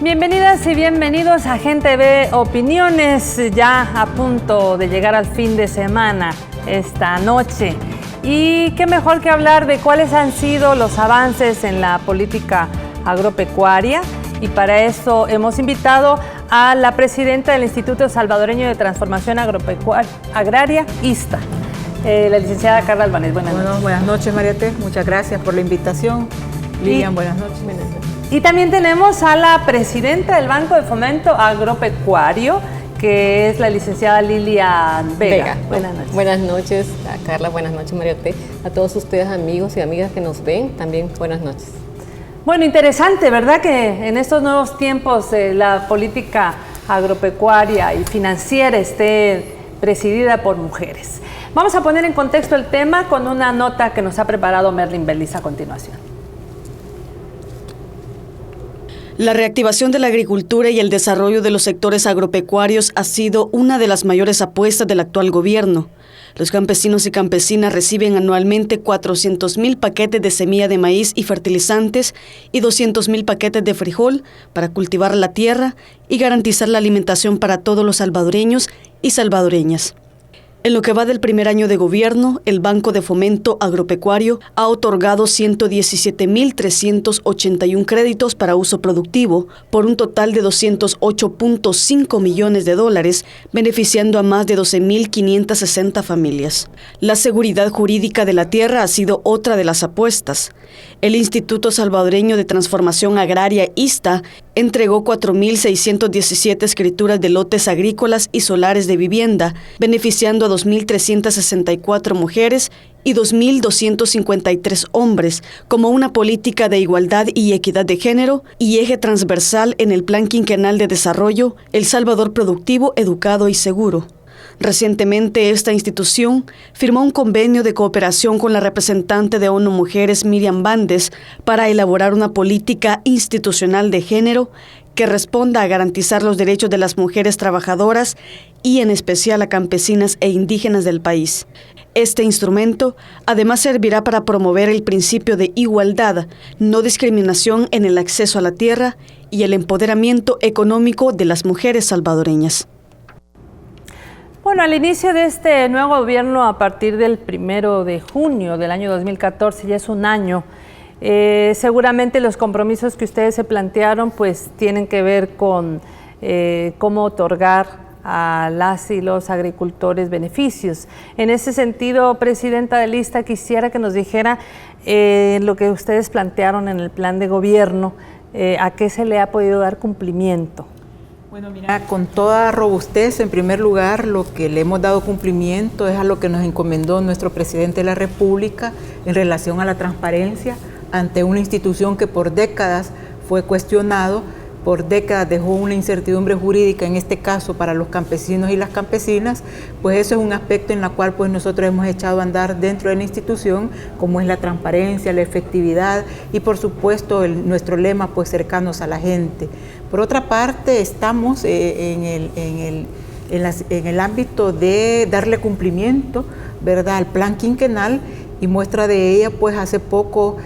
Bienvenidas y bienvenidos a Gente Ve Opiniones, ya a punto de llegar al fin de semana esta noche. Y qué mejor que hablar de cuáles han sido los avances en la política agropecuaria. Y para eso hemos invitado a la presidenta del Instituto Salvadoreño de Transformación Agraria, ISTA, la licenciada Carla Albanés. Buenas noches. Buenas noches, María T. Muchas gracias por la invitación. Lilian, buenas noches. Y también tenemos a la presidenta del Banco de Fomento Agropecuario, que es la licenciada Lilian Vega. Buenas noches. Buenas noches, Carla. Buenas noches, María T. A todos ustedes, amigos y amigas que nos ven, también buenas noches. Bueno, interesante, ¿verdad? Que en estos nuevos tiempos la política agropecuaria y financiera esté presidida por mujeres. Vamos a poner en contexto el tema con una nota que nos ha preparado Merlin Bellis a continuación. La reactivación de la agricultura y el desarrollo de los sectores agropecuarios ha sido una de las mayores apuestas del actual gobierno. Los campesinos y campesinas reciben anualmente 400,000 paquetes de semilla de maíz y fertilizantes y 200,000 paquetes de frijol para cultivar la tierra y garantizar la alimentación para todos los salvadoreños y salvadoreñas. En lo que va del primer año de gobierno, el Banco de Fomento Agropecuario ha otorgado 117,381 créditos para uso productivo por un total de $208.5 millones, beneficiando a más de 12,560 familias. La seguridad jurídica de la tierra ha sido otra de las apuestas. El Instituto Salvadoreño de Transformación Agraria, ISTA, entregó 4,617 escrituras de lotes agrícolas y solares de vivienda, beneficiando a 2,364 mujeres y 2,253 hombres, como una política de igualdad y equidad de género y eje transversal en el Plan Quinquenal de Desarrollo El Salvador Productivo, Educado y Seguro. Recientemente, esta institución firmó un convenio de cooperación con la representante de ONU Mujeres, Miriam Bandes, para elaborar una política institucional de género que responda a garantizar los derechos de las mujeres trabajadoras y en especial a campesinas e indígenas del país. Este instrumento además servirá para promover el principio de igualdad, no discriminación en el acceso a la tierra y el empoderamiento económico de las mujeres salvadoreñas. Bueno, al inicio de este nuevo gobierno, a partir del 1 de junio del año 2014, ya es un año, seguramente los compromisos que ustedes se plantearon pues tienen que ver con cómo otorgar a las y los agricultores beneficios. En ese sentido, presidenta de ISTA, quisiera que nos dijera lo que ustedes plantearon en el plan de gobierno, a qué se le ha podido dar cumplimiento. Bueno, mira, con toda robustez, en primer lugar, lo que le hemos dado cumplimiento es a lo que nos encomendó nuestro presidente de la República en relación a la transparencia ante una institución que por décadas fue cuestionado, por décadas dejó una incertidumbre jurídica, en este caso para los campesinos y las campesinas, pues eso es un aspecto en el cual pues nosotros hemos echado a andar dentro de la institución, como es la transparencia, la efectividad y por supuesto nuestro lema pues cercanos a la gente. Por otra parte, estamos en el ámbito de darle cumplimiento, ¿verdad?, al plan quinquenal, y muestra de ella, pues hace poco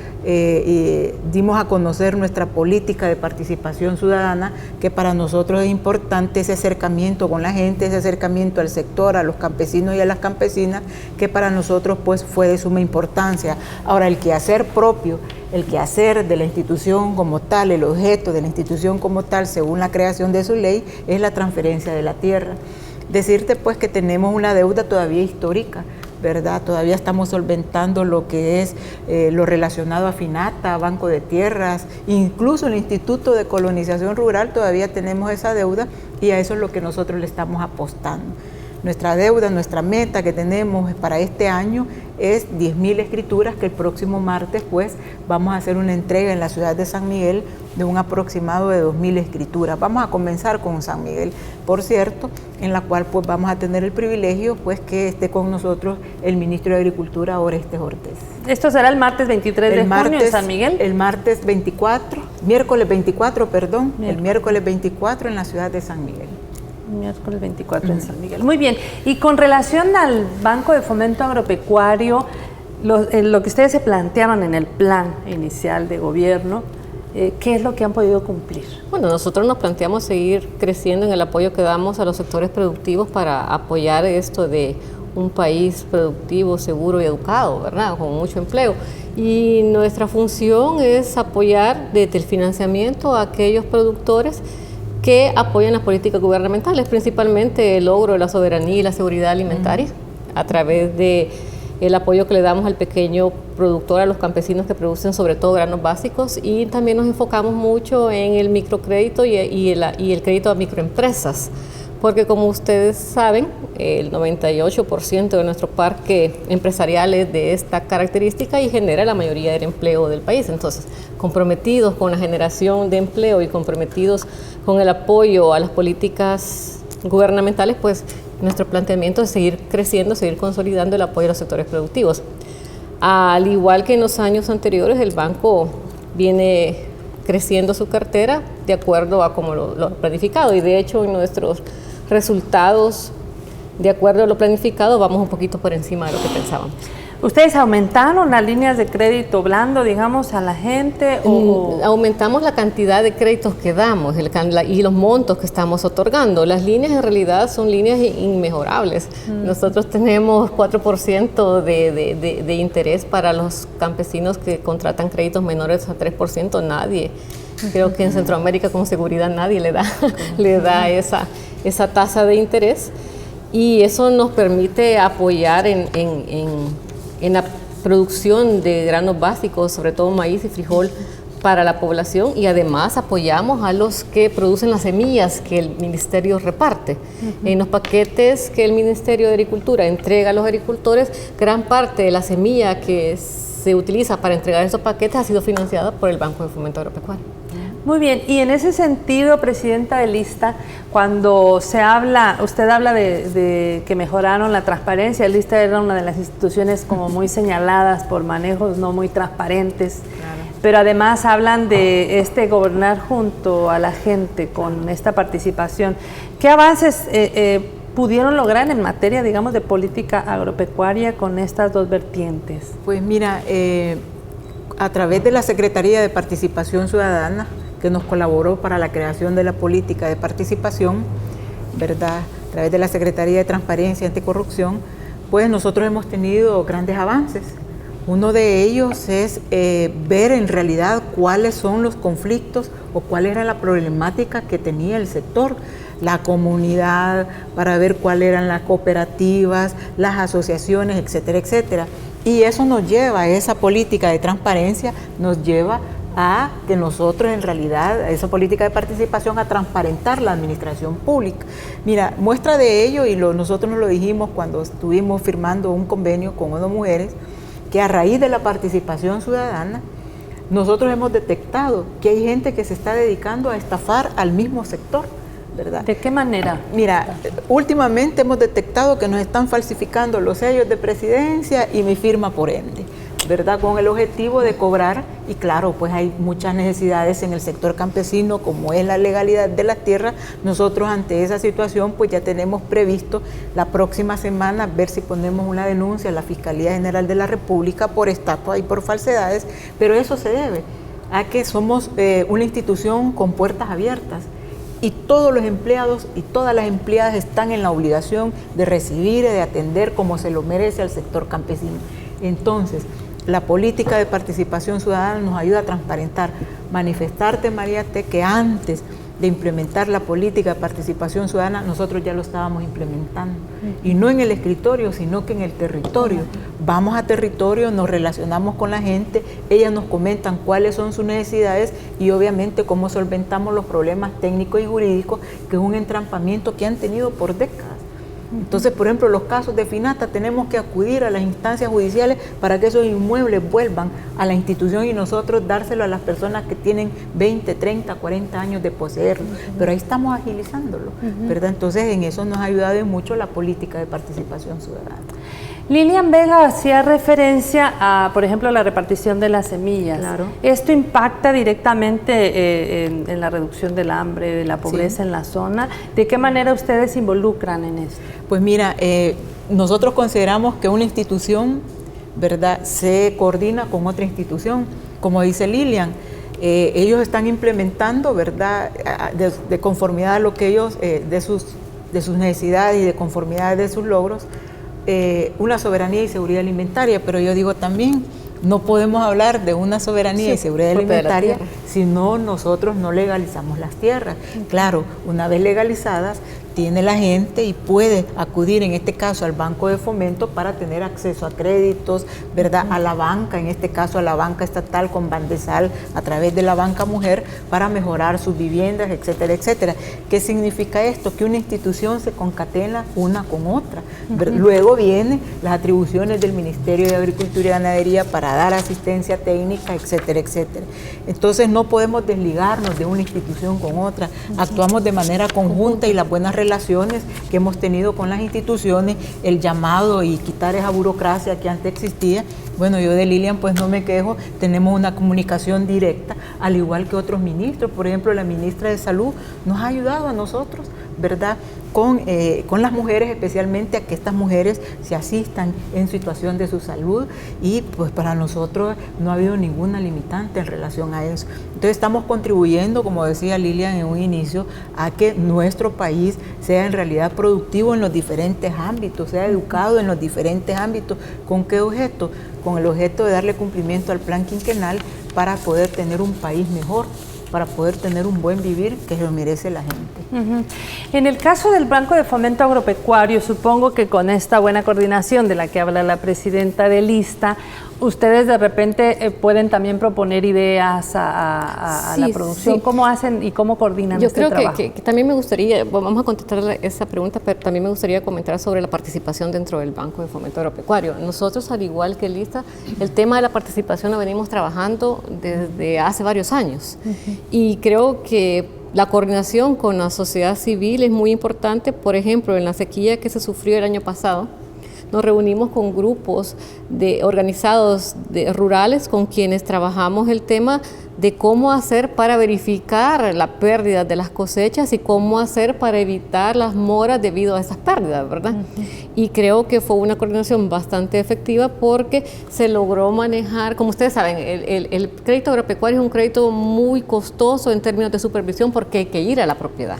dimos a conocer nuestra política de participación ciudadana, que para nosotros es importante ese acercamiento con la gente, ese acercamiento al sector, a los campesinos y a las campesinas, que para nosotros pues fue de suma importancia. Ahora, el quehacer propio, el quehacer de la institución como tal, el objeto de la institución como tal, según la creación de su ley, es la transferencia de la tierra. Decirte pues que tenemos una deuda todavía histórica, ¿verdad? Todavía estamos solventando lo que es lo relacionado a FINATA, Banco de Tierras, incluso el Instituto de Colonización Rural, todavía tenemos esa deuda y a eso es lo que nosotros le estamos apostando. Nuestra deuda, nuestra meta que tenemos para este año es 10,000 escrituras, que el próximo martes pues vamos a hacer una entrega en la ciudad de San Miguel de un aproximado de 2,000 escrituras. Vamos a comenzar con San Miguel, por cierto, en la cual pues vamos a tener el privilegio pues que esté con nosotros el ministro de Agricultura, Orestes Ortiz. ¿Esto será el martes 23 de junio en San Miguel? El martes 24, miércoles 24, perdón, el miércoles 24 en la ciudad de San Miguel. Miércoles 24 en San Miguel. Muy bien. Y con relación al Banco de Fomento Agropecuario, lo que ustedes se plantearon en el plan inicial de gobierno, ¿Qué es lo que han podido cumplir? Bueno, nosotros nos planteamos seguir creciendo en el apoyo que damos a los sectores productivos para apoyar esto de un país productivo, seguro y educado, ¿verdad? Con mucho empleo. Y nuestra función es apoyar desde el financiamiento a aquellos productores que apoyan las políticas gubernamentales, principalmente el logro de la soberanía y la seguridad alimentaria, a través de el apoyo que le damos al pequeño productor, a los campesinos que producen sobre todo granos básicos, y también nos enfocamos mucho en el microcrédito y el crédito a microempresas, porque como ustedes saben, el 98% de nuestro parque empresarial es de esta característica y genera la mayoría del empleo del país. Entonces, comprometidos con la generación de empleo y comprometidos con el apoyo a las políticas gubernamentales, pues nuestro planteamiento es seguir creciendo, seguir consolidando el apoyo a los sectores productivos. Al igual que en los años anteriores, el banco viene creciendo su cartera de acuerdo a como lo planificado, y de hecho en nuestros resultados, de acuerdo a lo planificado, vamos un poquito por encima de lo que pensábamos. ¿Ustedes aumentaron las líneas de crédito blando, digamos, a la gente? ¿O? Aumentamos la cantidad de créditos que damos y los montos que estamos otorgando. Las líneas en realidad son líneas inmejorables. Nosotros tenemos 4% de interés para los campesinos que contratan créditos menores a 3%. Nadie, creo que en Centroamérica con seguridad nadie le da esa tasa de interés. Y eso nos permite apoyar en la producción de granos básicos, sobre todo maíz y frijol, para la población, y además apoyamos a los que producen las semillas que el Ministerio reparte. En los paquetes que el Ministerio de Agricultura entrega a los agricultores, gran parte de la semilla que se utiliza para entregar esos paquetes ha sido financiada por el Banco de Fomento Agropecuario. Muy bien, y en ese sentido, presidenta del ISTA, cuando usted habla de que mejoraron la transparencia, el ISTA era una de las instituciones como muy señaladas por manejos no muy transparentes, claro. Pero además hablan de gobernar junto a la gente con esta participación. ¿Qué avances pudieron lograr en materia, digamos, de política agropecuaria con estas dos vertientes? Pues mira, a través de la Secretaría de Participación Ciudadana, que nos colaboró para la creación de la política de participación, ¿verdad? A través de la Secretaría de Transparencia y Anticorrupción, pues nosotros hemos tenido grandes avances. Uno de ellos es ver en realidad cuáles son los conflictos o cuál era la problemática que tenía el sector, la comunidad, para ver cuáles eran las cooperativas, las asociaciones, etcétera, etcétera. Y eso nos lleva, esa política de transparencia nos lleva a que nosotros en realidad, esa política de participación, a transparentar la administración pública. Mira, muestra de ello, y nosotros nos lo dijimos cuando estuvimos firmando un convenio con ONU Mujeres, que a raíz de la participación ciudadana, nosotros hemos detectado que hay gente que se está dedicando a estafar al mismo sector, ¿verdad? ¿De qué manera? Mira, últimamente hemos detectado que nos están falsificando los sellos de presidencia y mi firma por ende, ¿verdad? Con el objetivo de cobrar, y claro, pues hay muchas necesidades en el sector campesino, como es la legalidad de las tierras. Nosotros ante esa situación pues ya tenemos previsto la próxima semana ver si ponemos una denuncia a la Fiscalía General de la República por estafa y por falsedades, pero eso se debe a que somos una institución con puertas abiertas. Y todos los empleados y todas las empleadas están en la obligación de recibir y de atender como se lo merece al sector campesino. Entonces, la política de participación ciudadana nos ayuda a transparentar. Manifestarte, Mariate, que antes de implementar la política de participación ciudadana, nosotros ya lo estábamos implementando. Y no en el escritorio, sino que en el territorio. Vamos a territorio, nos relacionamos con la gente, ellas nos comentan cuáles son sus necesidades y obviamente cómo solventamos los problemas técnicos y jurídicos, que es un entrampamiento que han tenido por décadas. Entonces, por ejemplo, los casos de Finata, tenemos que acudir a las instancias judiciales para que esos inmuebles vuelvan a la institución y nosotros dárselo a las personas que tienen 20, 30, 40 años de poseerlo. Pero ahí estamos agilizándolo, ¿verdad? Entonces, en eso nos ha ayudado mucho la política de participación ciudadana. Lilian Vega hacía referencia a, por ejemplo, la repartición de las semillas. Claro. ¿Esto impacta directamente en la reducción del hambre, de la pobreza en la zona? ¿De qué manera ustedes se involucran en esto? Pues mira, nosotros consideramos que una institución, ¿verdad?, se coordina con otra institución. Como dice Lilian, ellos están implementando, ¿verdad?, de conformidad a lo que ellos, de sus necesidades y de conformidad de sus logros, una soberanía y seguridad alimentaria. Pero yo digo también, no podemos hablar de una soberanía y seguridad alimentaria si nosotros no legalizamos las tierras. Claro, una vez legalizadas, tiene la gente y puede acudir, en este caso, al Banco de Fomento para tener acceso a créditos, ¿verdad?, a la banca, en este caso a la banca estatal con Bandesal, a través de la banca mujer, para mejorar sus viviendas, etcétera, etcétera. ¿Qué significa esto? Que una institución se concatena una con otra. Luego vienen las atribuciones del Ministerio de Agricultura y Ganadería para dar asistencia técnica, etcétera, etcétera. Entonces no podemos desligarnos de una institución con otra, actuamos de manera conjunta y las buenas relaciones que hemos tenido con las instituciones, el llamado y quitar esa burocracia que antes existía. Bueno, yo de Lilian pues no me quejo, tenemos una comunicación directa, al igual que otros ministros. Por ejemplo, la ministra de Salud nos ha ayudado a nosotros, ¿verdad?, con las mujeres, especialmente a que estas mujeres se asistan en situación de su salud, y pues para nosotros no ha habido ninguna limitante en relación a eso. Entonces estamos contribuyendo, como decía Lilian en un inicio, a que nuestro país sea en realidad productivo en los diferentes ámbitos, sea educado en los diferentes ámbitos. ¿Con qué objeto? Con el objeto de darle cumplimiento al plan quinquenal para poder tener un país mejor, para poder tener un buen vivir que lo merece la gente. En el caso del Banco de Fomento Agropecuario, supongo que con esta buena coordinación de la que habla la presidenta del ISTA, ustedes de repente pueden también proponer ideas a la producción. Sí. ¿Cómo hacen y cómo coordinan este trabajo? Yo creo que también me gustaría, vamos a contestar esa pregunta, pero también me gustaría comentar sobre la participación dentro del Banco de Fomento Agropecuario. Nosotros, al igual que el ISTA, el tema de la participación lo venimos trabajando desde hace varios años. Y creo que la coordinación con la sociedad civil es muy importante. Por ejemplo, en la sequía que se sufrió el año pasado, nos reunimos con grupos organizados rurales con quienes trabajamos el tema de cómo hacer para verificar la pérdida de las cosechas y cómo hacer para evitar las moras debido a esas pérdidas, ¿verdad? Y creo que fue una coordinación bastante efectiva porque se logró manejar, como ustedes saben, el crédito agropecuario es un crédito muy costoso en términos de supervisión porque hay que ir a la propiedad.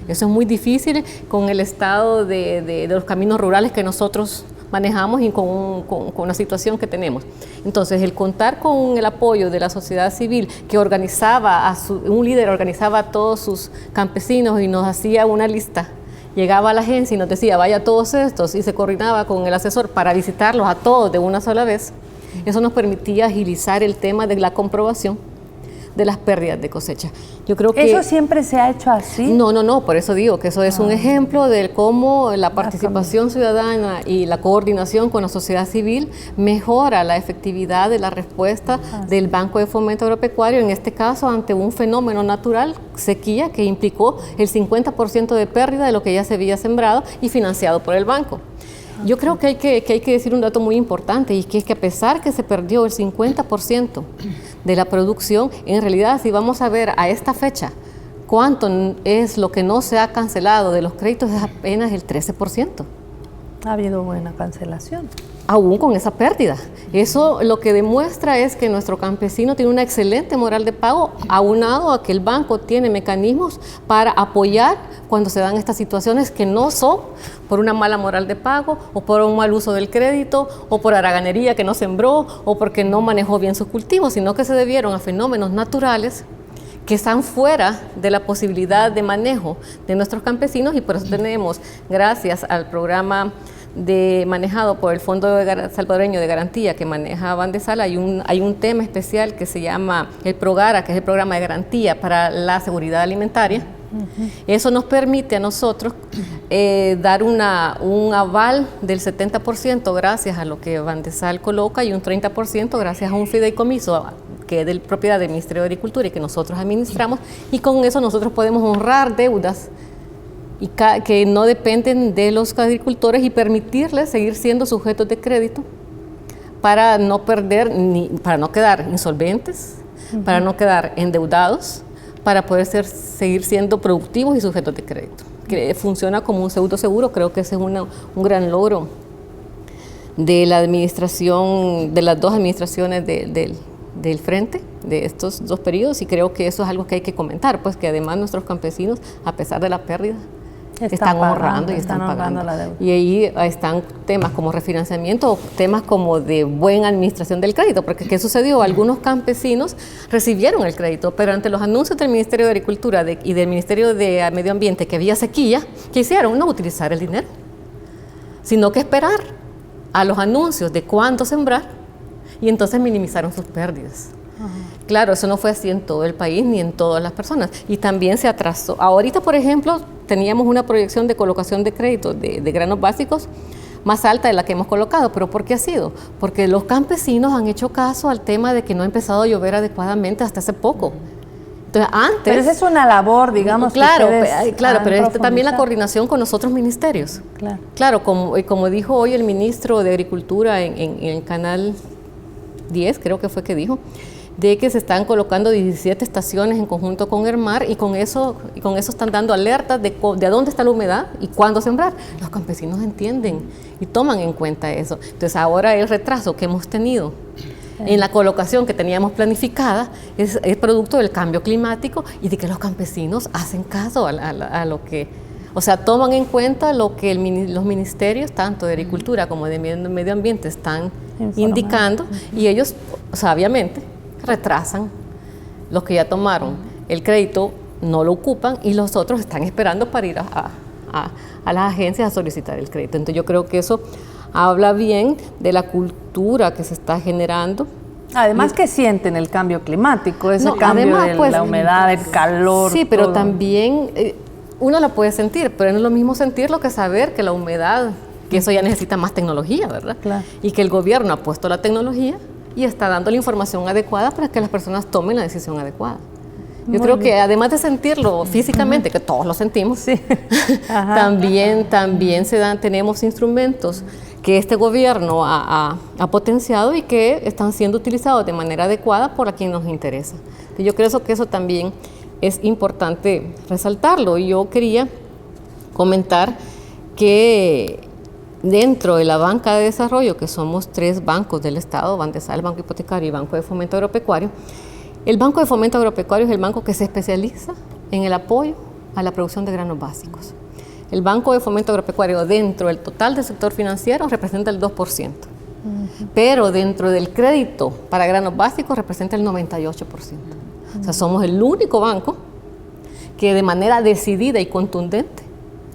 Eso es muy difícil con el estado de los caminos rurales que nosotros manejamos y con la situación que tenemos. Entonces, el contar con el apoyo de la sociedad civil que organizaba, un líder organizaba a todos sus campesinos y nos hacía una lista, llegaba a la agencia y nos decía, vaya todos estos, y se coordinaba con el asesor para visitarlos a todos de una sola vez. Eso nos permitía agilizar el tema de la comprobación de las pérdidas de cosecha. Yo creo que ¿eso siempre se ha hecho así? No, por eso digo que eso es un ejemplo de cómo la participación ciudadana y la coordinación con la sociedad civil mejora la efectividad de la respuesta del Banco de Fomento Agropecuario, en este caso ante un fenómeno natural, sequía, que implicó el 50% de pérdida de lo que ya se había sembrado y financiado por el banco. Yo creo que hay que decir un dato muy importante, y que es que a pesar que se perdió el 50% de la producción, en realidad si vamos a ver a esta fecha cuánto es lo que no se ha cancelado de los créditos, es apenas el 13%. Ha habido buena cancelación. Aún con esa pérdida. Eso lo que demuestra es que nuestro campesino tiene una excelente moral de pago, aunado a que el banco tiene mecanismos para apoyar cuando se dan estas situaciones que no son por una mala moral de pago o por un mal uso del crédito o por haraganería que no sembró o porque no manejó bien sus cultivos, sino que se debieron a fenómenos naturales que están fuera de la posibilidad de manejo de nuestros campesinos, y por eso tenemos, gracias al programa manejado por el Fondo Salvadoreño de Garantía que maneja Bandesal, hay un tema especial que se llama el PROGARA, que es el Programa de Garantía para la Seguridad Alimentaria. Eso nos permite a nosotros dar un aval del 70% gracias a lo que Bandesal coloca y un 30% gracias a un fideicomiso que es de propiedad del Ministerio de Agricultura y que nosotros administramos, y con eso nosotros podemos honrar deudas y que no dependen de los agricultores y permitirles seguir siendo sujetos de crédito para no perder, para no quedar insolventes, para no quedar endeudados, para poder seguir siendo productivos y sujetos de crédito. Que funciona como un pseudo seguro. Creo que ese es un gran logro de la administración, de las dos administraciones del del frente de estos 2 periodos, y creo que eso es algo que hay que comentar, pues que además nuestros campesinos, a pesar de la pérdida, están honrando y están pagando. La deuda. Y ahí están temas como refinanciamiento, o temas como de buena administración del crédito, porque ¿qué sucedió? Algunos campesinos recibieron el crédito, pero ante los anuncios del Ministerio de Agricultura y del Ministerio de Medio Ambiente que había sequía, ¿qué hicieron? No utilizar el dinero, sino que esperar a los anuncios de cuánto sembrar, y entonces minimizaron sus pérdidas. Claro, eso no fue así en todo el país ni en todas las personas, y también se atrasó. Ahorita, por ejemplo, teníamos una proyección de colocación de créditos de granos básicos más alta de la que hemos colocado, pero ¿por qué ha sido? Porque los campesinos han hecho caso al tema de que no ha empezado a llover adecuadamente hasta hace poco. Entonces, antes... Pero esa es una labor, digamos. Claro, que claro, pero también la coordinación con los otros ministerios. Claro, como dijo hoy el ministro de Agricultura en el canal 10, creo que fue que dijo, de que se están colocando 17 estaciones en conjunto con ERMAR, y con eso están dando alertas de dónde está la humedad y cuándo sembrar. Los campesinos entienden y toman en cuenta eso. Entonces ahora el retraso que hemos tenido en la colocación que teníamos planificada es producto del cambio climático y de que los campesinos hacen caso a lo que, o sea, toman en cuenta lo que los ministerios, tanto de Agricultura como de Medio Ambiente, están indicando, y ellos, sabiamente, retrasan. Los que ya tomaron el crédito no lo ocupan, y los otros están esperando para ir a las agencias a solicitar el crédito. Entonces yo creo que eso habla bien de la cultura que se está generando. Además que sienten el cambio climático, ese cambio además, de pues, la humedad, el calor. Sí, pero todo. También uno la puede sentir, pero no es lo mismo sentirlo que saber que la humedad, que eso ya necesita más tecnología, ¿verdad? Claro. Y que el gobierno ha puesto la tecnología y está dando la información adecuada para que las personas tomen la decisión adecuada. Yo creo que además de sentirlo físicamente, que todos lo sentimos, Sí. también tenemos instrumentos que este gobierno ha potenciado y que están siendo utilizados de manera adecuada por a quien nos interesa. Y yo creo que eso también es importante resaltarlo. Y yo quería comentar que dentro de la banca de desarrollo, que somos 3 bancos del Estado, Bandesal, Banco Hipotecario y Banco de Fomento Agropecuario, el Banco de Fomento Agropecuario es el banco que se especializa en el apoyo a la producción de granos básicos. El Banco de Fomento Agropecuario, dentro del total del sector financiero, representa el 2%, pero dentro del crédito para granos básicos representa el 98%. O sea, somos el único banco que de manera decidida y contundente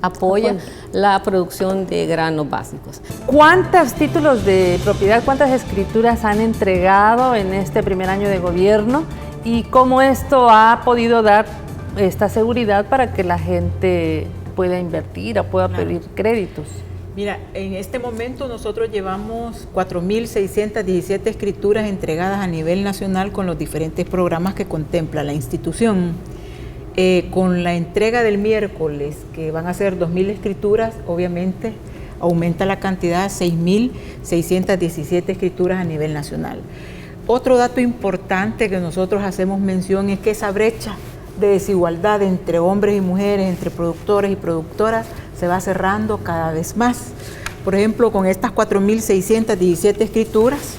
apoya la producción de granos básicos. ¿Cuántos títulos de propiedad, cuántas escrituras han entregado en este primer año de gobierno, y cómo esto ha podido dar esta seguridad para que la gente pueda invertir o pueda pedir créditos? Mira, en este momento nosotros llevamos 4.617 escrituras entregadas a nivel nacional con los diferentes programas que contempla la institución. Con la entrega del miércoles, que van a ser 2.000 escrituras, obviamente aumenta la cantidad a 6.617 escrituras a nivel nacional. Otro dato importante que nosotros hacemos mención es que esa brecha de desigualdad entre hombres y mujeres, entre productores y productoras, se va cerrando cada vez más. Por ejemplo, con estas 4.617 escrituras,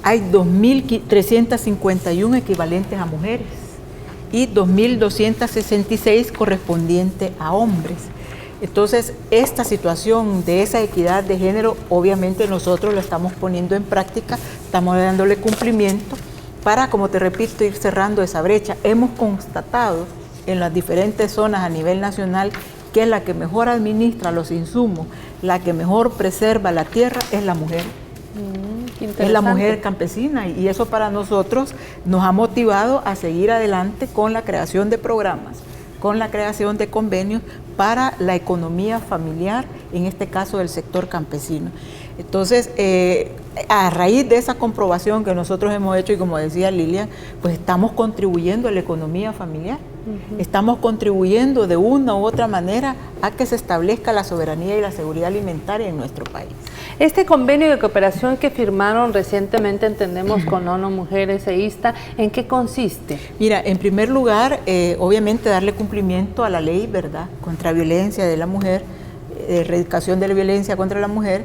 hay 2.351 equivalentes a mujeres y 2.266 correspondientes a hombres. Entonces, esta situación de esa equidad de género, obviamente nosotros lo estamos poniendo en práctica, estamos dándole cumplimiento para, como te repito, ir cerrando esa brecha. Hemos constatado en las diferentes zonas a nivel nacional que la que mejor administra los insumos, la que mejor preserva la tierra es la mujer. Es la mujer campesina, y eso para nosotros nos ha motivado a seguir adelante con la creación de programas, con la creación de convenios para la economía familiar, en este caso del sector campesino. Entonces, a raíz de esa comprobación que nosotros hemos hecho, y como decía Lilian, pues estamos contribuyendo a la economía familiar, estamos contribuyendo de una u otra manera a que se establezca la soberanía y la seguridad alimentaria en nuestro país. Este convenio de cooperación que firmaron recientemente, entendemos, con ONU Mujeres e ISTA, ¿en qué consiste? Mira, en primer lugar, obviamente darle cumplimiento a la ley, ¿verdad?, contra violencia de la mujer, erradicación de la violencia contra la mujer.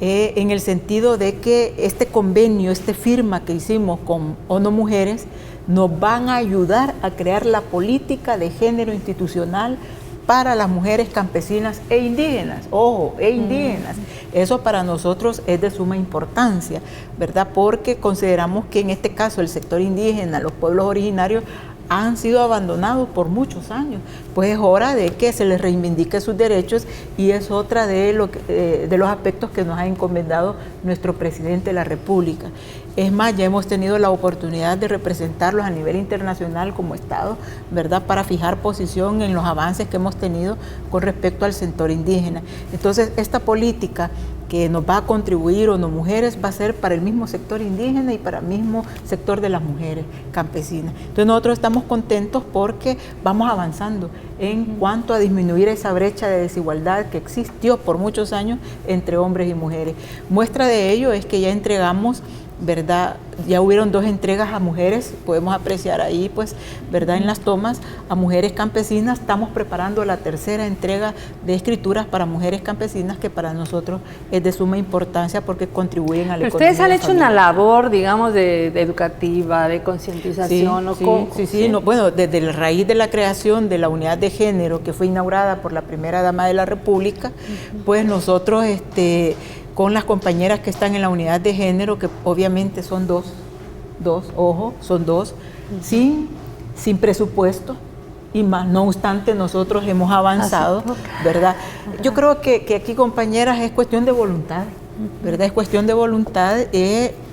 en el sentido de que este convenio, esta firma que hicimos con ONU Mujeres, nos van a ayudar a crear la política de género institucional para las mujeres campesinas e indígenas, ojo, e indígenas. Eso para nosotros es de suma importancia, ¿verdad? Porque consideramos que en este caso el sector indígena, los pueblos originarios, han sido abandonados por muchos años. Pues es hora de que se les reivindique sus derechos y es otra de los aspectos que nos ha encomendado nuestro presidente de la República. Es más, ya hemos tenido la oportunidad de representarlos a nivel internacional como Estado, ¿verdad?, para fijar posición en los avances que hemos tenido con respecto al sector indígena. Entonces, esta política que nos va a contribuir ONU Mujeres va a ser para el mismo sector indígena y para el mismo sector de las mujeres campesinas. Entonces nosotros estamos contentos porque vamos avanzando en cuanto a disminuir esa brecha de desigualdad que existió por muchos años entre hombres y mujeres. Muestra de ello es que ya entregamos, ¿verdad? Ya hubieron 2 entregas a mujeres, podemos apreciar ahí, pues, ¿verdad?, en las tomas, a mujeres campesinas. Estamos preparando la 3ª entrega de escrituras para mujeres campesinas, que para nosotros es de suma importancia porque contribuyen a la economía. Ustedes han hecho una labor, digamos, de educativa, de concientización. Sí. No, bueno, desde la raíz de la creación de la unidad de género, que fue inaugurada por la primera dama de la República, pues nosotros, con las compañeras que están en la unidad de género, que obviamente son dos, son dos, sin presupuesto, y más, no obstante, nosotros hemos avanzado, ¿verdad? Yo creo que aquí, compañeras, es cuestión de voluntad, ¿verdad? Es cuestión de voluntad.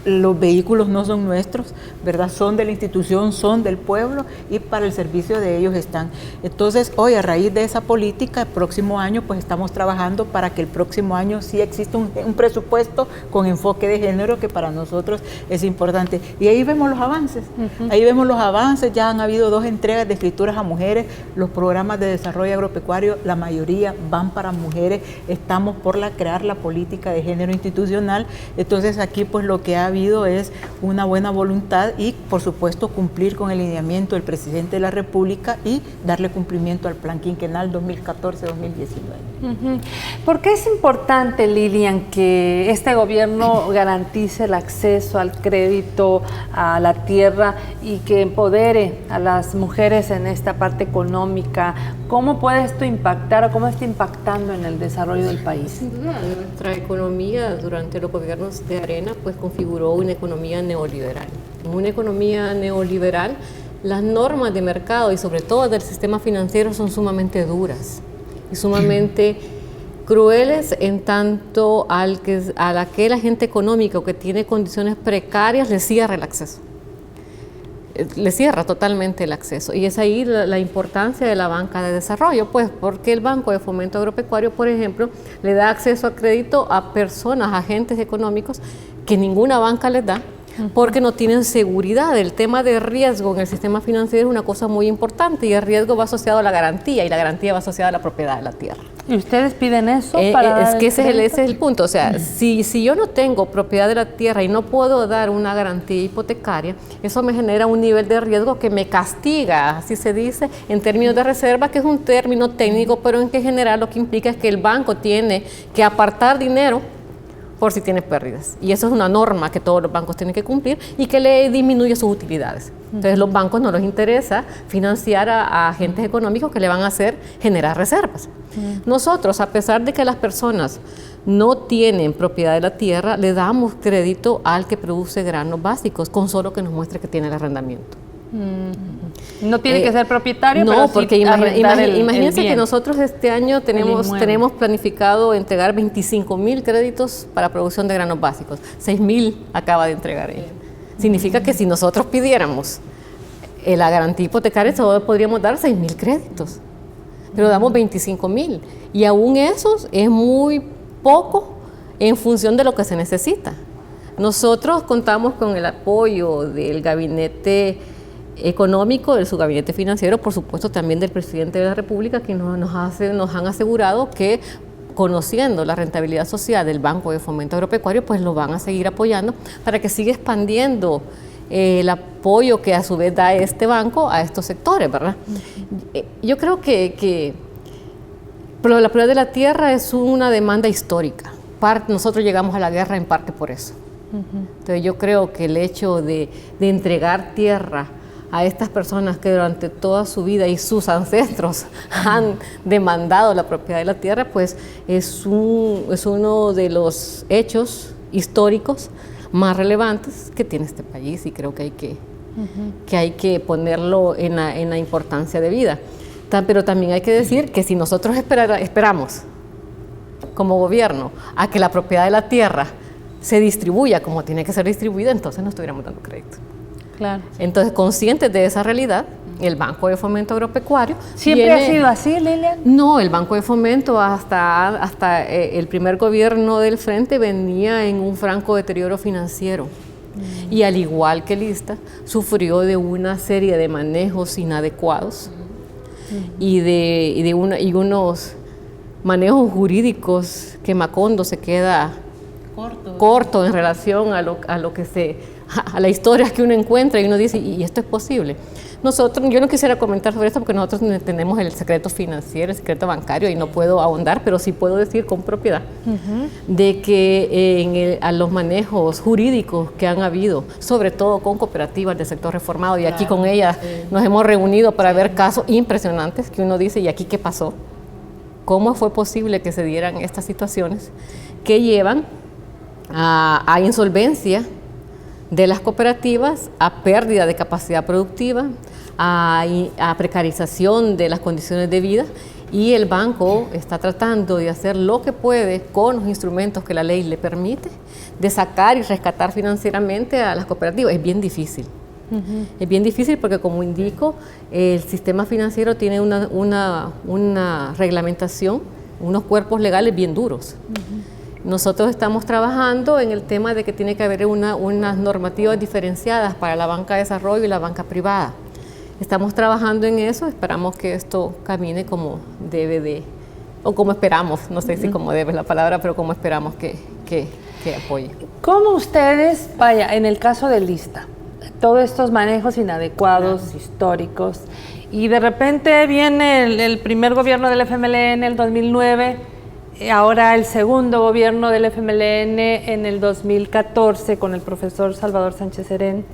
Los vehículos no son nuestros, ¿verdad? Son de la institución, son del pueblo y para el servicio de ellos están. Entonces, hoy, a raíz de esa política, el próximo año, pues estamos trabajando para que el próximo año sí exista un presupuesto con enfoque de género, que para nosotros es importante. Y ahí vemos los avances, ya han habido 2 entregas de escrituras a mujeres, los programas de desarrollo agropecuario, la mayoría van para mujeres, estamos por crear la política de género institucional. Entonces, aquí pues lo que ha habido es una buena voluntad y, por supuesto, cumplir con el lineamiento del presidente de la República y darle cumplimiento al plan quinquenal 2014-2019. ¿Por qué es importante, Lilian, que este gobierno garantice el acceso al crédito, a la tierra y que empodere a las mujeres en esta parte económica? ¿Cómo puede esto impactar o cómo está impactando en el desarrollo del país? Sin duda, nuestra economía durante los gobiernos de Arena pues configuró una economía neoliberal. En una economía neoliberal, las normas de mercado y sobre todo del sistema financiero son sumamente duras y sumamente crueles, en tanto a aquel agente económico que tiene condiciones precarias le cierra el acceso. Le cierra totalmente el acceso, y es ahí la importancia de la banca de desarrollo, pues porque el Banco de Fomento Agropecuario, por ejemplo, le da acceso a crédito a personas, agentes económicos que ninguna banca les da, porque no tienen seguridad. El tema de riesgo en el sistema financiero es una cosa muy importante, y el riesgo va asociado a la garantía, y la garantía va asociada a la propiedad de la tierra. ¿Y ustedes piden eso? Es que ese es el punto. O sea, si yo no tengo propiedad de la tierra y no puedo dar una garantía hipotecaria, eso me genera un nivel de riesgo que me castiga, así se dice, en términos de reserva, que es un término técnico, pero en que general lo que implica es que el banco tiene que apartar dinero por si tiene pérdidas. Y eso es una norma que todos los bancos tienen que cumplir y que le disminuye sus utilidades. Entonces, los bancos no les interesa financiar a agentes económicos que le van a hacer generar reservas. Nosotros, a pesar de que las personas no tienen propiedad de la tierra, le damos crédito al que produce granos básicos, con solo que nos muestre que tiene el arrendamiento. No tiene que ser propietario, no, pero porque sí imagínense que nosotros este año tenemos planificado entregar 25,000 créditos para producción de granos básicos. 6,000 acaba de entregar ella. Significa que si nosotros pidiéramos la garantía hipotecaria, solo podríamos dar 6,000 créditos, pero damos 25,000, y aún eso es muy poco en función de lo que se necesita. Nosotros contamos con el apoyo del gabinete económico, de su gabinete financiero, por supuesto también del presidente de la República, que nos han asegurado que, conociendo la rentabilidad social del Banco de Fomento Agropecuario, pues lo van a seguir apoyando para que siga expandiendo el apoyo que a su vez da este banco a estos sectores, ¿verdad? Yo creo que la propiedad de la tierra es una demanda histórica, nosotros llegamos a la guerra en parte por eso. Entonces yo creo que el hecho de entregar tierra a estas personas que durante toda su vida y sus ancestros han demandado la propiedad de la tierra, pues es uno de los hechos históricos más relevantes que tiene este país, y creo que hay que ponerlo en la importancia de vida. Pero también hay que decir que si nosotros esperamos como gobierno a que la propiedad de la tierra se distribuya como tiene que ser distribuida, entonces no estuviéramos dando crédito. Claro. Entonces, conscientes de esa realidad, el Banco de Fomento Agropecuario... ¿Siempre ha sido así, Lilian? No, el Banco de Fomento hasta el primer gobierno del Frente venía en un franco deterioro financiero. Y al igual que Lista, sufrió de una serie de manejos inadecuados y unos manejos jurídicos que Macondo se queda corto en relación a la historia que uno encuentra, y uno dice, ¿y esto es posible? Yo no quisiera comentar sobre esto porque nosotros tenemos el secreto financiero, el secreto bancario, y no puedo ahondar, pero sí puedo decir con propiedad de que a los manejos jurídicos que han habido, sobre todo con cooperativas del sector reformado, y aquí con ellas nos hemos reunido para ver casos impresionantes que uno dice, ¿y aquí qué pasó? ¿Cómo fue posible que se dieran estas situaciones que llevan a insolvencia de las cooperativas, a pérdida de capacidad productiva, a precarización de las condiciones de vida? Y el banco está tratando de hacer lo que puede con los instrumentos que la ley le permite, de sacar y rescatar financieramente a las cooperativas. Es bien difícil. Es bien difícil porque, como indico, el sistema financiero tiene una reglamentación, unos cuerpos legales bien duros. Nosotros estamos trabajando en el tema de que tiene que haber unas normativas diferenciadas para la banca de desarrollo y la banca privada. Estamos trabajando en eso, esperamos que esto camine como debe o como esperamos, no sé si como debe es la palabra, pero como esperamos que apoye. ¿Cómo ustedes, en el caso de Lista, todos estos manejos inadecuados, históricos, y de repente viene el primer gobierno del FMLN en el 2009, ahora el segundo gobierno del FMLN en el 2014 con el profesor Salvador Sánchez Serén?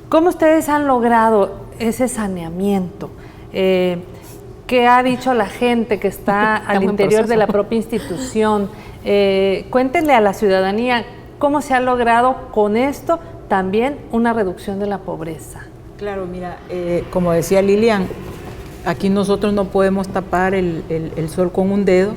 ¿Cómo ustedes han logrado ese saneamiento? ¿Qué ha dicho la gente que está al interior de la propia institución? Cuéntenle a la ciudadanía cómo se ha logrado con esto también una reducción de la pobreza. Claro, mira, como decía Lilian, aquí nosotros no podemos tapar el sol con un dedo.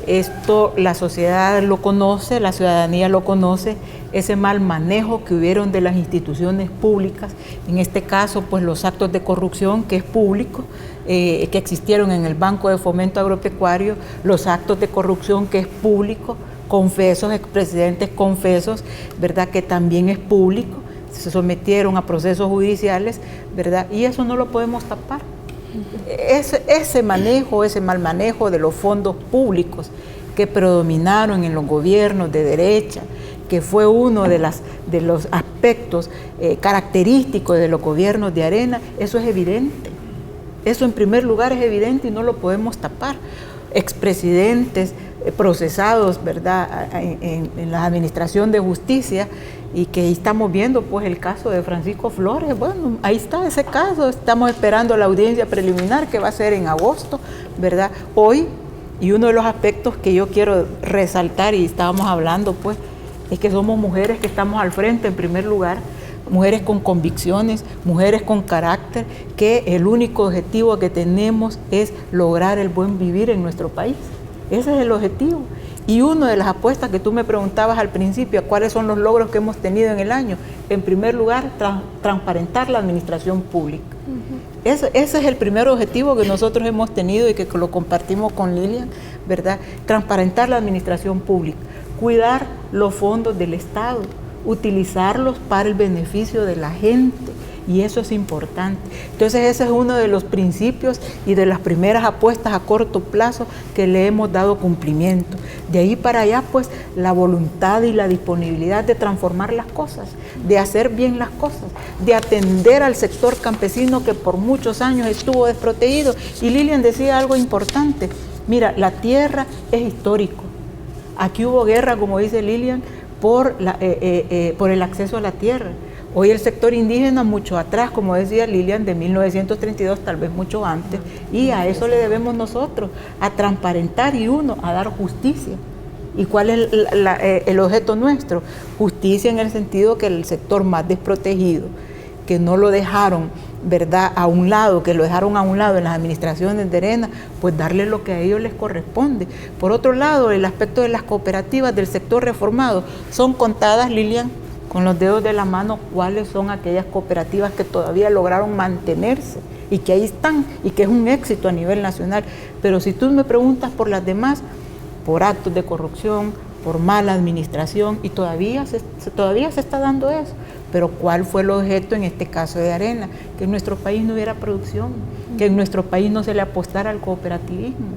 Esto la sociedad lo conoce, la ciudadanía lo conoce, ese mal manejo que hubieron de las instituciones públicas, en este caso pues los actos de corrupción que es público, que existieron en el Banco de Fomento Agropecuario, los actos de corrupción que es público, confesos, expresidentes confesos, ¿verdad?, que también es público, se sometieron a procesos judiciales, ¿verdad?, y eso no lo podemos tapar. Ese manejo, ese mal manejo de los fondos públicos que predominaron en los gobiernos de derecha, que fue uno de los aspectos característicos de los gobiernos de Arena, eso es evidente. Eso en primer lugar es evidente y no lo podemos tapar. Expresidentes procesados, ¿verdad?, en la administración de justicia, y que estamos viendo pues el caso de Francisco Flores. Bueno, ahí está ese caso, estamos esperando la audiencia preliminar que va a ser en agosto, ¿verdad? Hoy, y uno de los aspectos que yo quiero resaltar, y estábamos hablando pues, es que somos mujeres que estamos al frente en primer lugar, mujeres con convicciones, mujeres con carácter, que el único objetivo que tenemos es lograr el buen vivir en nuestro país. Ese es el objetivo. Y una de las apuestas que tú me preguntabas al principio, ¿cuáles son los logros que hemos tenido en el año? En primer lugar, transparentar la administración pública. Ese es el primer objetivo que nosotros hemos tenido y que lo compartimos con Lilian, ¿verdad? Transparentar la administración pública, cuidar los fondos del Estado, utilizarlos para el beneficio de la gente. Y eso es importante. Entonces ese es uno de los principios y de las primeras apuestas a corto plazo que le hemos dado cumplimiento. De ahí para allá, pues, la voluntad y la disponibilidad de transformar las cosas, de hacer bien las cosas, de atender al sector campesino que por muchos años estuvo desprotegido. Y Lilian decía algo importante, mira, la tierra es histórico. Aquí hubo guerra, como dice Lilian, por el acceso a la tierra. Hoy el sector indígena mucho atrás, como decía Lilian, de 1932, tal vez mucho antes, y a eso le debemos nosotros, a transparentar y a dar justicia. ¿Y cuál es el objeto nuestro? Justicia en el sentido que el sector más desprotegido, que no lo dejaron, ¿verdad?, a un lado, que lo dejaron a un lado en las administraciones de arena, pues darle lo que a ellos les corresponde. Por otro lado, el aspecto de las cooperativas del sector reformado, son contadas, Lilian, con los dedos de la mano, cuáles son aquellas cooperativas que todavía lograron mantenerse y que ahí están y que es un éxito a nivel nacional. Pero si tú me preguntas por las demás, por actos de corrupción, por mala administración, y todavía se está dando eso. Pero ¿cuál fue el objeto en este caso de arena? Que en nuestro país no hubiera producción, que en nuestro país no se le apostara al cooperativismo.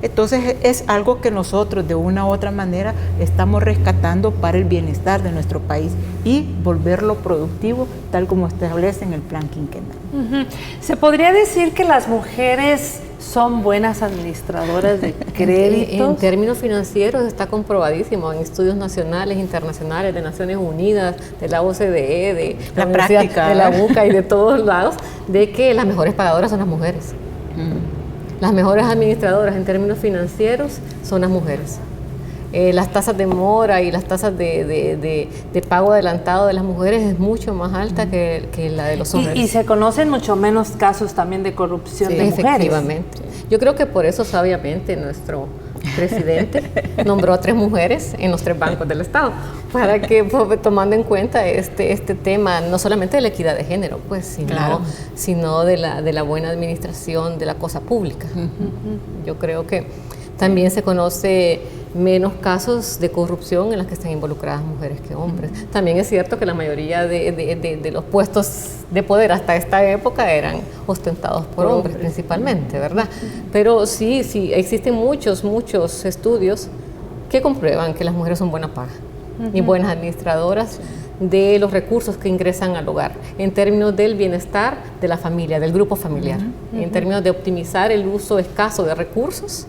Entonces es algo que nosotros de una u otra manera estamos rescatando para el bienestar de nuestro país y volverlo productivo tal como establece en el plan quinquenal. ¿Se podría decir que las mujeres son buenas administradoras de créditos? En términos financieros está comprobadísimo en estudios nacionales, internacionales, de Naciones Unidas, de la OCDE, de la práctica, de la UCA y de todos lados, de que las mejores pagadoras son las mujeres. Las mejores administradoras en términos financieros son las mujeres. Las tasas de mora y las tasas de pago adelantado de las mujeres es mucho más alta que la de los hombres. Y se conocen mucho menos casos también de corrupción de mujeres. Efectivamente. Yo creo que por eso sabiamente nuestro presidente nombró a 3 mujeres en los 3 bancos del Estado, para que, tomando en cuenta este tema, no solamente de la equidad de género, pues, sino de la buena administración de la cosa pública. Yo creo que también se conoce menos casos de corrupción en las que están involucradas mujeres que hombres. También es cierto que la mayoría de los puestos de poder hasta esta época eran ostentados por hombres principalmente, ¿verdad? Pero sí, existen muchos estudios que comprueban que las mujeres son buena paga y buenas administradoras de los recursos que ingresan al hogar, en términos del bienestar de la familia, del grupo familiar, en términos de optimizar el uso escaso de recursos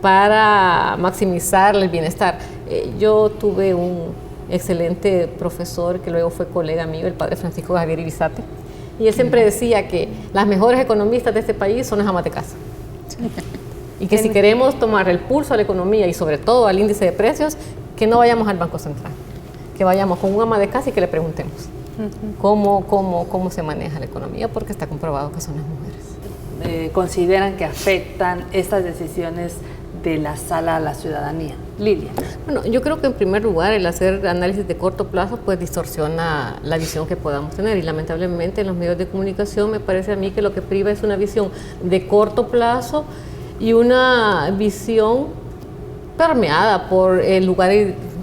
para maximizar el bienestar. Yo tuve un excelente profesor que luego fue colega mío, el padre Francisco Javier Irizate, y él siempre decía que las mejores economistas de este país son las amas de casa. Y que si queremos tomar el pulso a la economía y sobre todo al índice de precios, que no vayamos al Banco Central, que vayamos con un ama de casa y que le preguntemos cómo se maneja la economía, porque está comprobado que son las mujeres. Consideran que afectan estas decisiones de la sala a la ciudadanía. Lilia. Bueno, yo creo que en primer lugar el hacer análisis de corto plazo pues distorsiona la visión que podamos tener, y lamentablemente en los medios de comunicación me parece a mí que lo que priva es una visión de corto plazo y una visión permeada por el lugar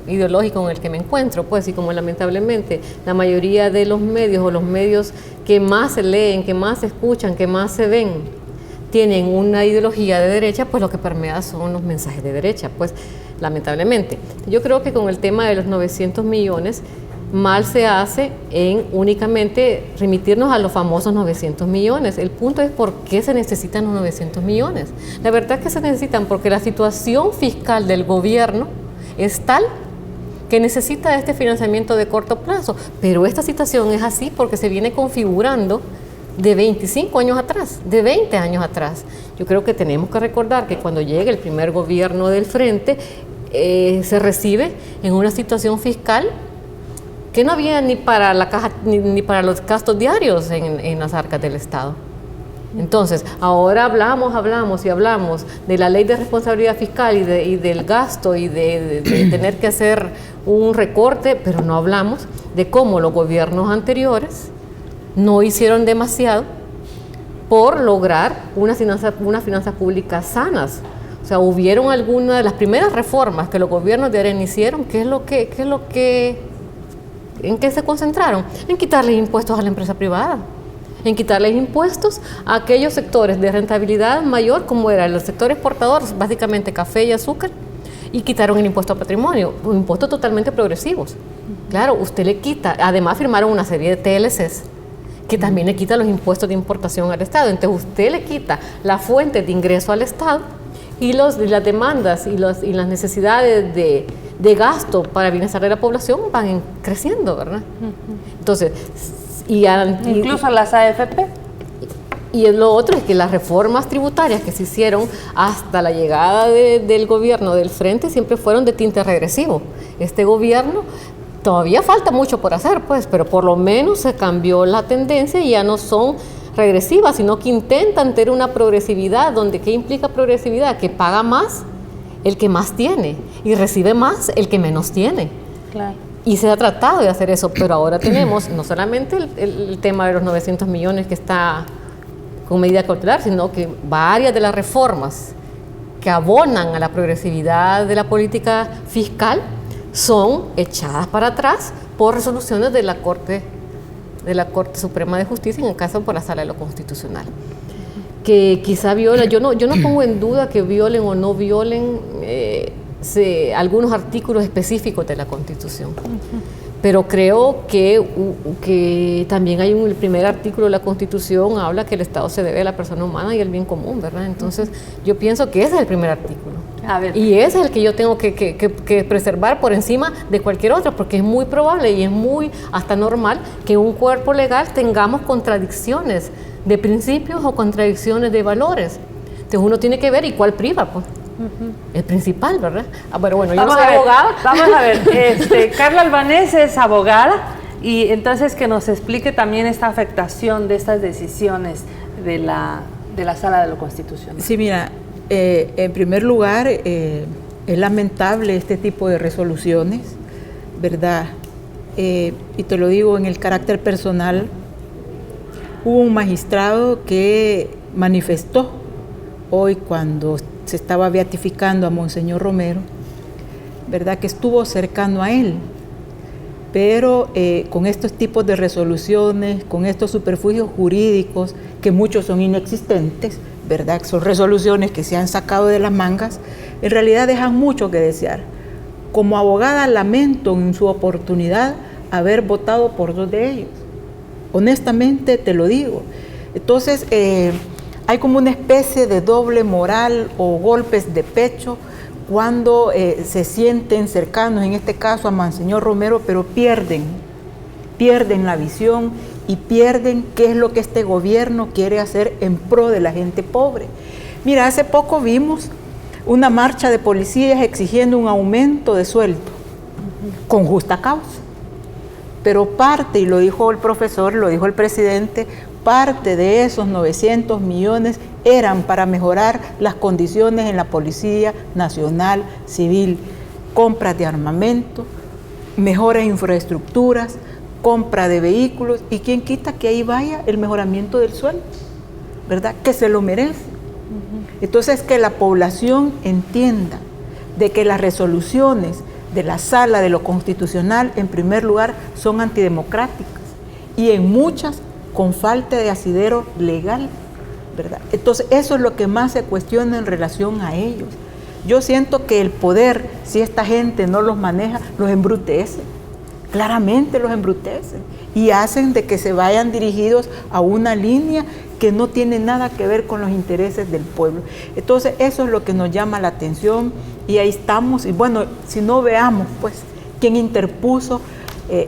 ideológico en el que me encuentro, pues, y como lamentablemente la mayoría de los medios o los medios que más se leen, que más se escuchan, que más se ven, tienen una ideología de derecha, pues lo que permea son los mensajes de derecha, pues lamentablemente. Yo creo que con el tema de los 900 millones, mal se hace en únicamente remitirnos a los famosos 900 millones. El punto es por qué se necesitan los 900 millones. La verdad es que se necesitan porque la situación fiscal del gobierno es tal que necesita este financiamiento de corto plazo, pero esta situación es así porque se viene configurando de 25 años atrás, de 20 años atrás. Yo creo que tenemos que recordar que cuando llega el primer gobierno del Frente, se recibe en una situación fiscal que no había ni para la caja ni para los gastos diarios en las arcas del Estado. Entonces, ahora hablamos de la ley de responsabilidad fiscal y del gasto y de tener que hacer un recorte, pero no hablamos de cómo los gobiernos anteriores no hicieron demasiado por lograr unas finanzas públicas sanas. O sea, hubieron algunas de las primeras reformas que los gobiernos de Arena hicieron, ¿en qué se concentraron? En quitarles impuestos a la empresa privada, en quitarles impuestos a aquellos sectores de rentabilidad mayor, como eran los sectores exportadores, básicamente café y azúcar, y quitaron el impuesto a patrimonio, impuestos totalmente progresivos. Claro, usted le quita, además firmaron una serie de TLCs, que también le quita los impuestos de importación al Estado. Entonces usted le quita la fuente de ingreso al Estado y las demandas y las necesidades de gasto para el bienestar de la población van creciendo, ¿verdad? Entonces, incluso las AFP. Y lo otro es que las reformas tributarias que se hicieron hasta la llegada del gobierno del Frente siempre fueron de tinte regresivo. Este gobierno todavía falta mucho por hacer, pues, pero por lo menos se cambió la tendencia y ya no son regresivas, sino que intentan tener una progresividad, donde ¿qué implica progresividad? Que paga más el que más tiene y recibe más el que menos tiene. Claro. Y se ha tratado de hacer eso, pero ahora tenemos no solamente el tema de los 900 millones que está con medida cautelar, sino que varias de las reformas que abonan a la progresividad de la política fiscal son echadas para atrás por resoluciones de la Corte Suprema de Justicia, en el caso por la Sala de lo Constitucional, que quizá viola. Yo no pongo en duda que violen o no violen algunos artículos específicos de la Constitución. Pero creo que también hay el primer artículo de la Constitución habla que el Estado se debe a la persona humana y el bien común, ¿verdad? Entonces, yo pienso que ese es el primer artículo. A ver. Y ese es el que yo tengo que preservar por encima de cualquier otro, porque es muy probable y es muy hasta normal que en un cuerpo legal tengamos contradicciones de principios o contradicciones de valores. Entonces, uno tiene que ver y cuál priva, pues. El principal, ¿verdad? Bueno, yo no soy abogada. Vamos a ver, Carla Albanés es abogada y entonces que nos explique también esta afectación de estas decisiones de la Sala de lo Constitucional. Sí, mira, en primer lugar, es lamentable este tipo de resoluciones, ¿verdad? Y te lo digo en el carácter personal, hubo un magistrado que manifestó hoy cuando se estaba beatificando a Monseñor Romero, ¿verdad? Que estuvo cercano a él, pero con estos tipos de resoluciones, con estos superfugios jurídicos, que muchos son inexistentes, ¿verdad? Son resoluciones que se han sacado de las mangas, en realidad dejan mucho que desear. Como abogada lamento en su oportunidad haber votado por dos de ellos. Honestamente te lo digo. Entonces, hay como una especie de doble moral o golpes de pecho cuando se sienten cercanos, en este caso a Monseñor Romero, pero pierden la visión y pierden qué es lo que este gobierno quiere hacer en pro de la gente pobre. Mira, hace poco vimos una marcha de policías exigiendo un aumento de sueldo, con justa causa. Pero parte, y lo dijo el profesor, lo dijo el presidente, parte de esos 900 millones eran para mejorar las condiciones en la Policía Nacional Civil, compras de armamento, mejoras de infraestructuras, compra de vehículos, y quién quita que ahí vaya el mejoramiento del sueldo, ¿verdad? Que se lo merece. Entonces, que la población entienda de que las resoluciones de la Sala de lo Constitucional, en primer lugar, son antidemocráticas y en muchas con falta de asidero legal, ¿verdad? Entonces, eso es lo que más se cuestiona en relación a ellos. Yo siento que el poder, si esta gente no los maneja, los embrutece, claramente los embrutece, y hacen de que se vayan dirigidos a una línea que no tiene nada que ver con los intereses del pueblo. Entonces, eso es lo que nos llama la atención, y ahí estamos. Y bueno, si no veamos, pues, quién interpuso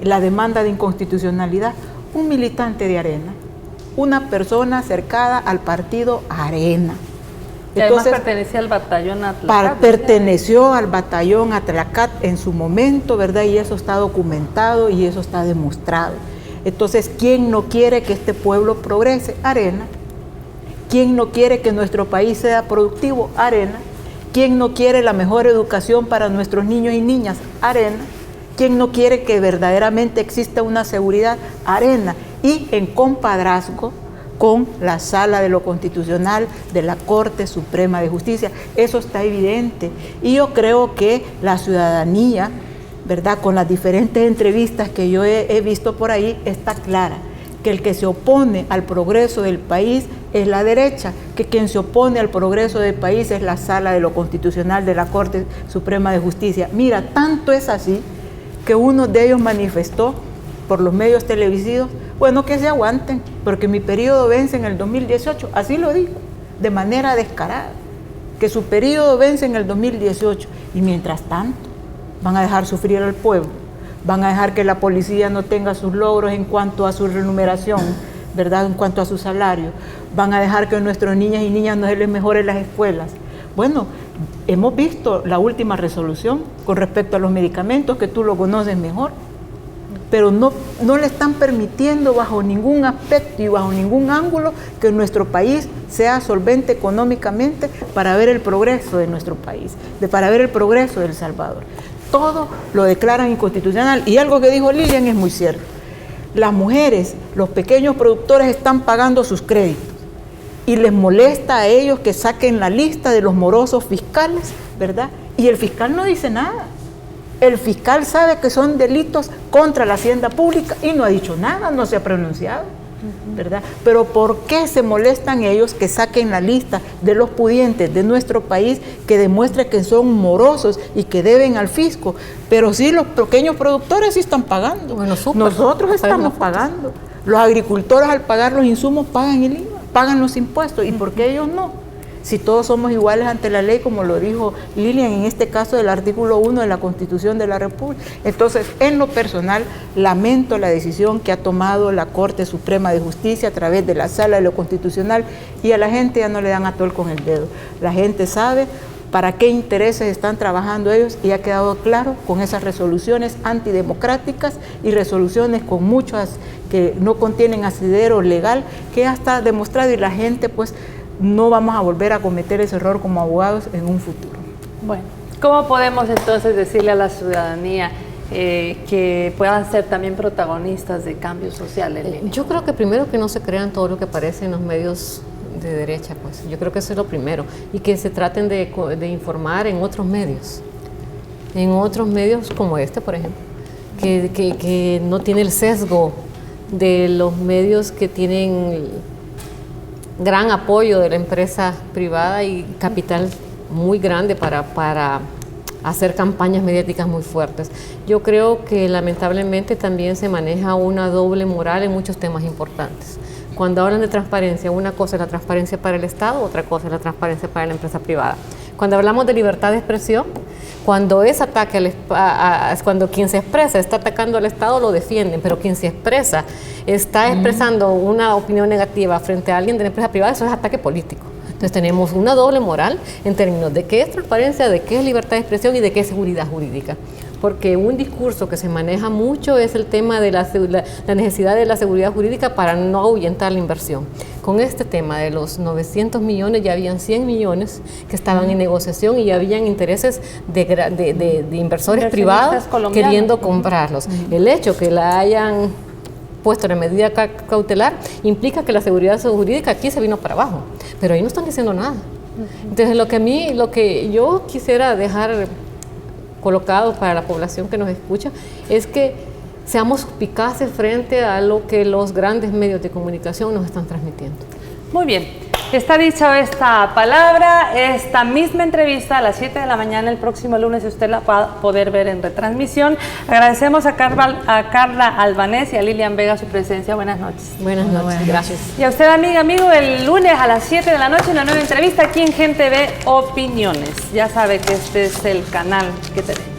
la demanda de inconstitucionalidad, un militante de Arena, una persona cercana al partido Arena. Y además pertenecía al batallón Atlacat. Perteneció al batallón Atlacat en su momento, ¿verdad? Y eso está documentado y eso está demostrado. Entonces, ¿quién no quiere que este pueblo progrese? Arena. ¿Quién no quiere que nuestro país sea productivo? Arena. ¿Quién no quiere la mejor educación para nuestros niños y niñas? Arena. ¿Quién no quiere que verdaderamente exista una seguridad? Arena. Y en compadrazgo con la Sala de lo Constitucional de la Corte Suprema de Justicia. Eso está evidente. Y yo creo que la ciudadanía, ¿verdad?, con las diferentes entrevistas que yo he visto por ahí, está clara que el que se opone al progreso del país es la derecha, que quien se opone al progreso del país es la Sala de lo Constitucional de la Corte Suprema de Justicia. Mira, tanto es así que uno de ellos manifestó por los medios televisivos, bueno, que se aguanten, porque mi periodo vence en el 2018, así lo dijo, de manera descarada. que su periodo vence en el 2018 y mientras tanto van a dejar sufrir al pueblo, van a dejar que la policía no tenga sus logros en cuanto a su remuneración, ¿verdad? En cuanto a su salario, van a dejar que nuestros niñas y niñas no se les mejore las escuelas. Bueno, hemos visto la última resolución con respecto a los medicamentos, que tú lo conoces mejor, pero no le están permitiendo bajo ningún aspecto y bajo ningún ángulo que nuestro país sea solvente económicamente para ver el progreso de nuestro país, para ver el progreso de El Salvador. Todo lo declaran inconstitucional, y algo que dijo Lilian es muy cierto. Las mujeres, los pequeños productores están pagando sus créditos y les molesta a ellos que saquen la lista de los morosos fiscales, ¿verdad? Y el fiscal no dice nada. El fiscal sabe que son delitos contra la hacienda pública y no ha dicho nada, no se ha pronunciado, ¿verdad? Pero ¿por qué se molestan ellos que saquen la lista de los pudientes de nuestro país que demuestre que son morosos y que deben al fisco? Pero sí, los pequeños productores sí están pagando. Bueno, nosotros estamos pagando. Los agricultores, al pagar los insumos, pagan el IVA, pagan los impuestos. ¿Y por qué ellos no? Si todos somos iguales ante la ley, como lo dijo Lilian, en este caso del artículo 1 de la Constitución de la República. Entonces, en lo personal, lamento la decisión que ha tomado la Corte Suprema de Justicia a través de la Sala de lo Constitucional, y a la gente ya no le dan atol con el dedo. La gente sabe para qué intereses están trabajando ellos, y ha quedado claro con esas resoluciones antidemocráticas y resoluciones con muchas que no contienen asidero legal, que ya está demostrado, y la gente pues no vamos a volver a cometer ese error como abogados en un futuro. Bueno, ¿cómo podemos entonces decirle a la ciudadanía que puedan ser también protagonistas de cambios sociales? Yo creo que primero que no se crean todo lo que aparece en los medios de derecha, pues yo creo que eso es lo primero, y que se traten de informar en otros medios como este, por ejemplo, que no tiene el sesgo de los medios que tienen gran apoyo de la empresa privada y capital muy grande para hacer campañas mediáticas muy fuertes. Yo creo que lamentablemente también se maneja una doble moral en muchos temas importantes. Cuando hablan de transparencia, una cosa es la transparencia para el Estado, otra cosa es la transparencia para la empresa privada. Cuando hablamos de libertad de expresión, cuando es ataque cuando quien se expresa está atacando al Estado, lo defienden, pero quien se expresa está expresando una opinión negativa frente a alguien de la empresa privada, eso es ataque político. Entonces tenemos una doble moral en términos de qué es transparencia, de qué es libertad de expresión y de qué es seguridad jurídica. Porque un discurso que se maneja mucho es el tema de la necesidad de la seguridad jurídica para no ahuyentar la inversión. Con este tema de los 900 millones ya habían 100 millones que estaban en negociación y ya habían intereses de inversores privados queriendo comprarlos. El hecho que la hayan puesto la medida cautelar implica que la seguridad jurídica aquí se vino para abajo, pero ahí no están diciendo nada. Entonces lo que yo quisiera dejar colocado para la población que nos escucha es que seamos suspicaces frente a lo que los grandes medios de comunicación nos están transmitiendo. Muy bien, está dicha esta palabra. Esta misma entrevista a las 7 de la mañana el próximo lunes usted la va a poder ver en retransmisión. Agradecemos a Carla Albanés y a Lilian Vega su presencia. Buenas noches. Buenas noches, gracias. Y a usted, amigo, el lunes a las 7 de la noche una nueva entrevista aquí en Gente Ve Opiniones. Ya sabe que este es el canal que tenemos.